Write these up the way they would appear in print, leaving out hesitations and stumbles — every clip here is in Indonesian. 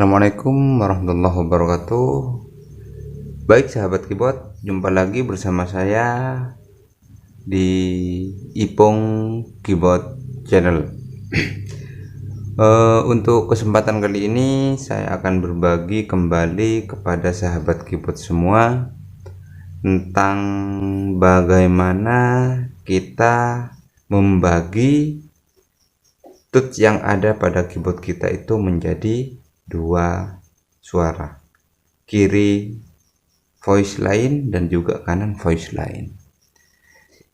Assalamualaikum warahmatullahi wabarakatuh. Baik sahabat keyboard, jumpa lagi bersama saya di Ipong Keyboard Channel. Untuk kesempatan kali ini saya akan berbagi kembali kepada sahabat keyboard semua tentang bagaimana kita membagi tut yang ada pada keyboard kita itu menjadi dua suara, kiri voice line dan juga kanan voice line.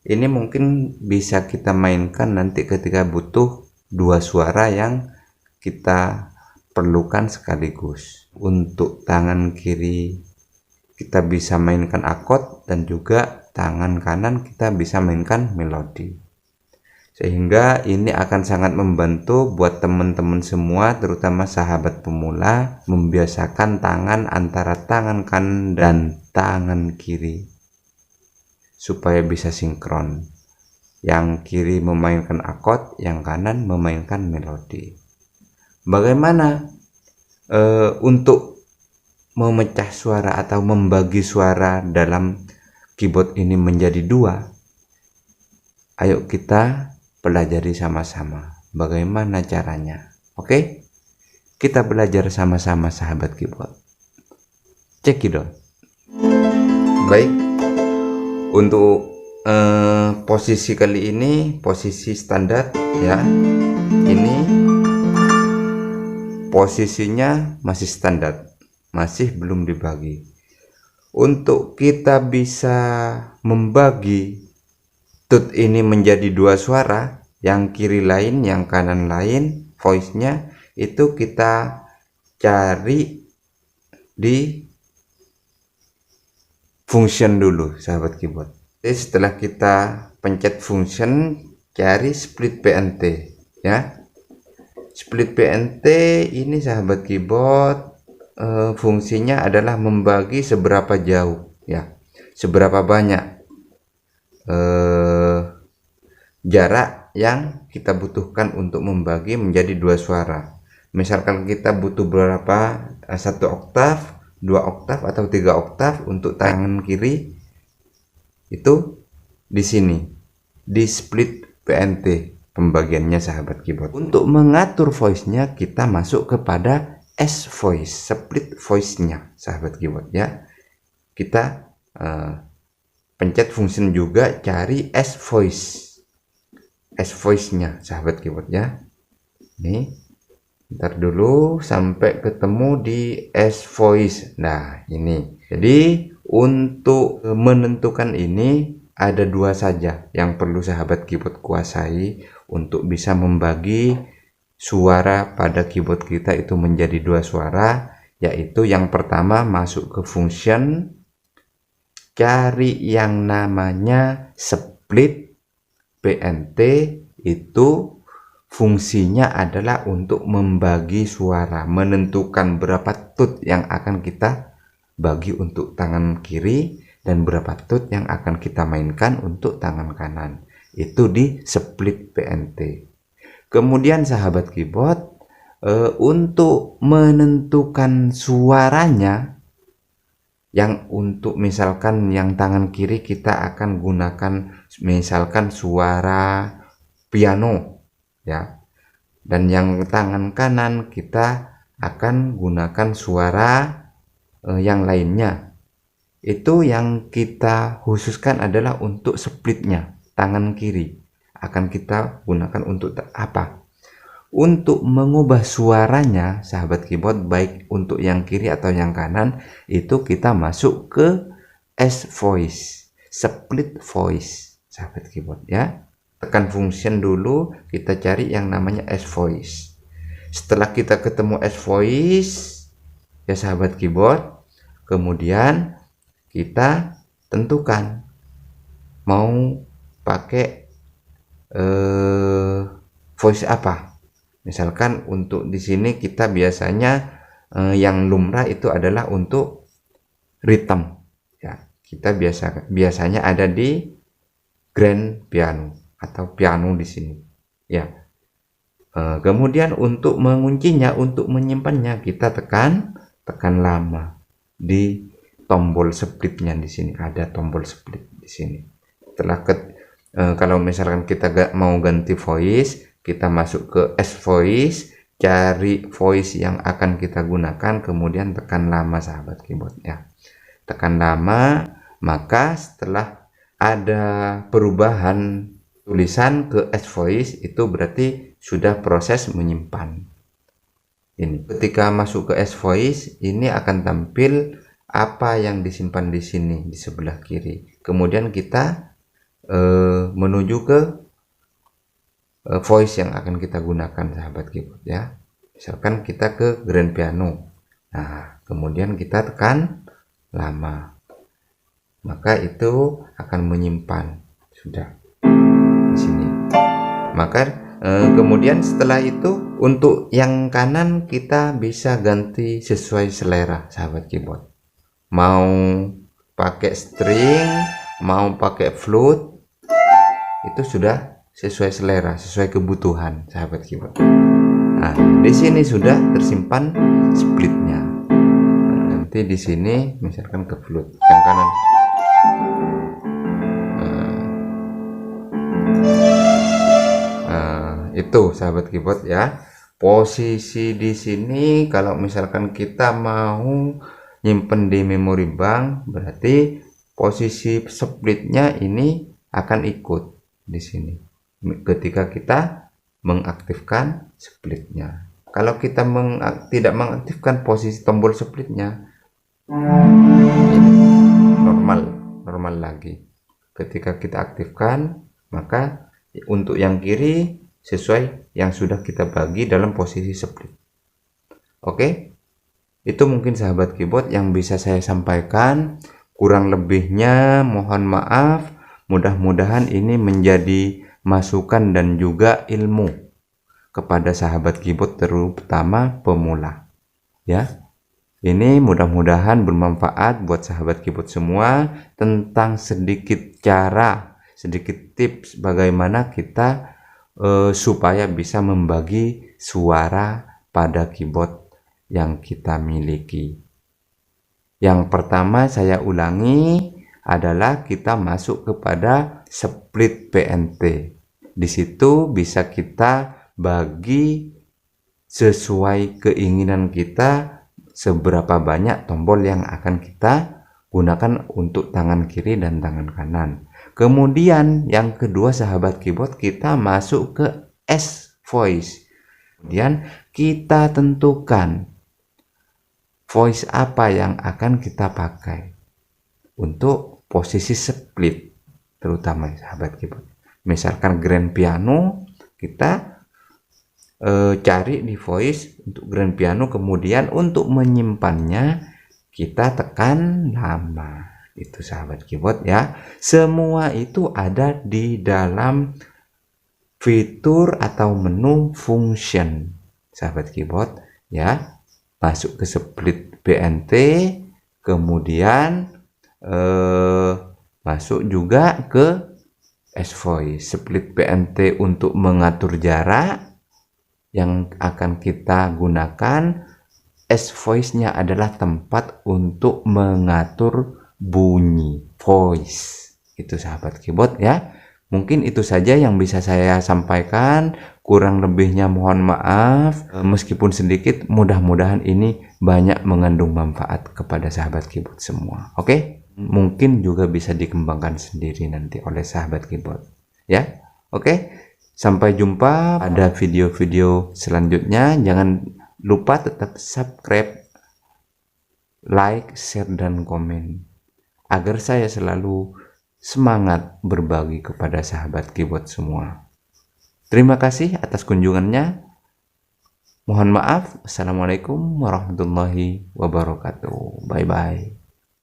Ini mungkin bisa kita mainkan nanti ketika butuh dua suara yang kita perlukan sekaligus. Untuk tangan kiri kita bisa mainkan akord dan juga tangan kanan kita bisa mainkan melodi. Sehingga ini akan sangat membantu buat teman-teman semua, terutama sahabat pemula, membiasakan tangan antara tangan kanan dan tangan kiri supaya bisa sinkron. Yang kiri memainkan akord, yang kanan memainkan melodi. Bagaimana untuk memecah suara atau membagi suara dalam keyboard ini menjadi dua? Ayo kita pelajari sama-sama bagaimana caranya. Oke, kita belajar sama-sama sahabat keyboard. Cekidot. Baik, untuk posisi kali ini posisi standar ya. Ini posisinya masih standar, masih belum dibagi. Untuk kita bisa membagi tut ini menjadi dua suara, yang kiri lain, yang kanan lain, voice-nya itu kita cari di function dulu sahabat keyboard. Jadi setelah kita pencet function, cari split PNT ya. Split PNT ini sahabat keyboard fungsinya adalah membagi seberapa jauh ya, seberapa banyak jarak yang kita butuhkan untuk membagi menjadi dua suara. Misalkan kita butuh berapa, 1 oktav, 2 oktav atau 3 oktav untuk tangan kiri, itu di sini di split PNT pembagiannya sahabat keyboard. Untuk mengatur voice-nya kita masuk kepada S voice, split voice-nya sahabat keyboard ya. Kita pencet function juga, cari S voice-nya sahabat keyboard ya. Nih, ntar dulu sampai ketemu di S voice. Nah ini, jadi untuk menentukan ini ada dua saja yang perlu sahabat keyboard kuasai untuk bisa membagi suara pada keyboard kita itu menjadi dua suara, yaitu yang pertama masuk ke function, cari yang namanya split PNT. Itu fungsinya adalah untuk membagi suara, menentukan berapa tut yang akan kita bagi untuk tangan kiri dan berapa tut yang akan kita mainkan untuk tangan kanan. Itu di split PNT. Kemudian sahabat keyboard, untuk menentukan suaranya, yang untuk misalkan yang tangan kiri kita akan gunakan misalkan suara piano ya, dan yang tangan kanan kita akan gunakan suara yang lainnya. Itu yang kita khususkan adalah untuk splitnya, tangan kiri akan kita gunakan untuk apa? Untuk mengubah suaranya sahabat keyboard, baik untuk yang kiri atau yang kanan, itu kita masuk ke S voice, split voice sahabat keyboard ya. Tekan function dulu, kita cari yang namanya S voice. Setelah kita ketemu S voice ya sahabat keyboard, kemudian kita tentukan mau pakai voice apa. Misalkan untuk di sini kita biasanya yang lumrah itu adalah untuk rhythm ya. Kita biasanya ada di grand piano atau piano di sini ya. Kemudian untuk menguncinya, untuk menyimpannya, kita tekan lama di tombol splitnya. Di sini ada tombol split di sini. Setelah kalau misalkan kita mau ganti voice, kita masuk ke S voice, cari voice yang akan kita gunakan, kemudian tekan lama sahabat keyboard ya. Tekan lama, maka setelah ada perubahan tulisan ke S voice, itu berarti sudah proses menyimpan. Ini ketika masuk ke S voice, ini akan tampil apa yang disimpan di sini di sebelah kiri. Kemudian kita menuju ke voice yang akan kita gunakan sahabat keyboard ya. Misalkan kita ke grand piano. Nah, kemudian kita tekan lama, maka itu akan menyimpan sudah di sini. Maka kemudian setelah itu untuk yang kanan kita bisa ganti sesuai selera sahabat keyboard. Mau pakai string, mau pakai flute, itu sudah sesuai selera, sesuai kebutuhan sahabat keyboard. Nah, di sini sudah tersimpan splitnya. Nanti di sini misalkan ke flute yang kanan. Itu sahabat keyboard ya. Posisi di sini kalau misalkan kita mau nyimpen di memori bank, berarti posisi splitnya ini akan ikut di sini ketika kita mengaktifkan splitnya. Kalau kita tidak mengaktifkan posisi tombol splitnya, normal lagi. Ketika kita aktifkan, maka untuk yang kiri sesuai yang sudah kita bagi dalam posisi split. Oke, itu mungkin sahabat keyboard yang bisa saya sampaikan. Kurang lebihnya mohon maaf. Mudah-mudahan ini menjadi masukan dan juga ilmu kepada sahabat keyboard, terutama pemula ya. Ini mudah-mudahan bermanfaat buat sahabat keyboard semua tentang sedikit cara, sedikit tips bagaimana kita supaya bisa membagi suara pada keyboard yang kita miliki. Yang pertama saya ulangi adalah kita masuk kepada split PNT. Di situ bisa kita bagi sesuai keinginan kita seberapa banyak tombol yang akan kita gunakan untuk tangan kiri dan tangan kanan. Kemudian yang kedua sahabat keyboard, kita masuk ke S voice. Kemudian kita tentukan voice apa yang akan kita pakai untuk posisi split, terutama sahabat keyboard. Misalkan grand piano, kita cari di voice untuk grand piano, kemudian untuk menyimpannya kita tekan lama. Itu sahabat keyboard ya. Semua itu ada di dalam fitur atau menu function sahabat keyboard ya. Masuk ke split PNT, kemudian masuk juga ke S voice. Split PNT untuk mengatur jarak yang akan kita gunakan. S voice-nya adalah tempat untuk mengatur bunyi voice. Itu sahabat keyboard ya. Mungkin itu saja yang bisa saya sampaikan. Kurang lebihnya mohon maaf. Meskipun sedikit, mudah-mudahan ini banyak mengandung manfaat kepada sahabat keyboard semua. Oke? Mungkin juga bisa dikembangkan sendiri nanti oleh sahabat keyboard ya. Oke? Sampai jumpa pada video-video selanjutnya. Jangan lupa tetap subscribe, like, share, dan komen agar saya selalu semangat berbagi kepada sahabat keyboard semua. Terima kasih atas kunjungannya. Mohon maaf. Assalamualaikum warahmatullahi wabarakatuh. Bye-bye.